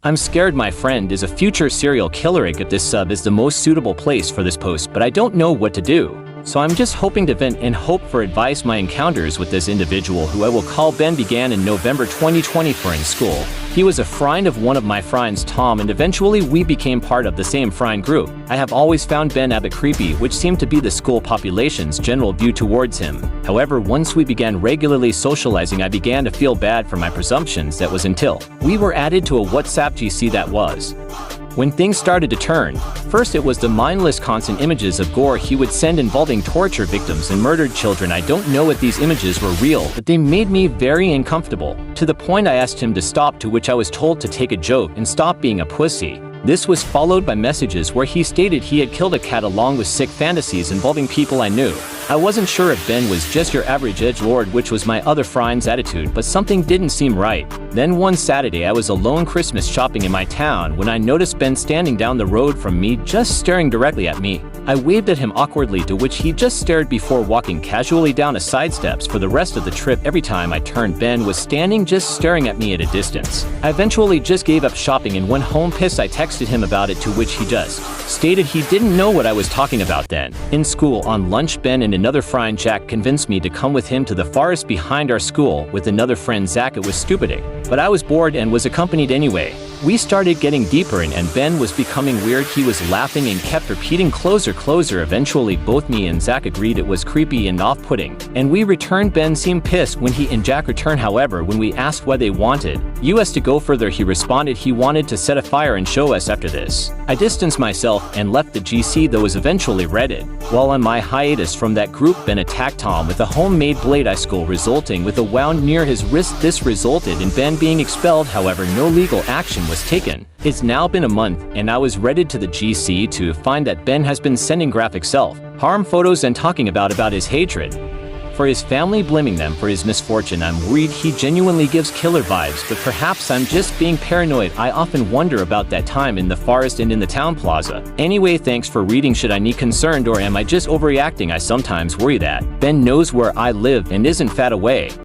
I'm scared my friend is a future serial killer. If this sub is the most suitable place for this post, but I don't know what to do. So I'm just hoping to vent and hope for advice. My encounters with this individual, who I will call Ben, began in November 2020 in school. He was a friend of one of my friends, Tom, and eventually we became part of the same friend group. I have always found Ben a bit creepy, which seemed to be the school population's general view towards him. However, once we began regularly socializing, I began to feel bad for my presumptions. That was until we were added to a WhatsApp GC. That was when things started to turn. First, it was the mindless constant images of gore he would send involving torture victims and murdered children. I don't know if these images were real, but they made me very uncomfortable, to the point I asked him to stop, to which I was told to take a joke and stop being a pussy. This was followed by messages where he stated he had killed a cat, along with sick fantasies involving people I knew. I wasn't sure if Ben was just your average edgelord, which was my other friend's attitude, but something didn't seem right. Then one Saturday, I was alone Christmas shopping in my town when I noticed Ben standing down the road from me, just staring directly at me. I waved at him awkwardly, to which he just stared before walking casually down a side steps. For the rest of the trip, every time I turned, Ben was standing just staring at me at a distance. I eventually just gave up shopping and went home pissed. I texted him about it, to which he just stated he didn't know what I was talking about then. In school, on lunch, Ben and another friend, Jack, convinced me to come with him to the forest behind our school with another friend, Zach. It was stupid, but I was bored and was accompanied anyway. We started getting deeper in, and Ben was becoming weird. He was laughing and kept repeating closer, closer. Eventually, both me and Zach agreed it was creepy and off-putting, and we returned. Ben seemed pissed when he and Jack returned. However, when we asked what they wanted us to go further, he responded he wanted to set a fire and show us. After this, I distanced myself and left the GC, though was eventually raided. While on my hiatus from that group, Ben attacked Tom with a homemade blade icicle, resulting with a wound near his wrist. This resulted in Ben being expelled. However, no legal action was taken. It's now been a month, and I was raided to the GC to find that Ben has been sending graphic self-harm photos and talking about his hatred for his family, blaming them for his misfortune. I'm worried he genuinely gives killer vibes, but perhaps I'm just being paranoid. I often wonder about that time in the forest and in the town plaza. Anyway, thanks for reading. Should I need concerned, or am I just overreacting? I sometimes worry that Ben knows where I live and isn't fat away.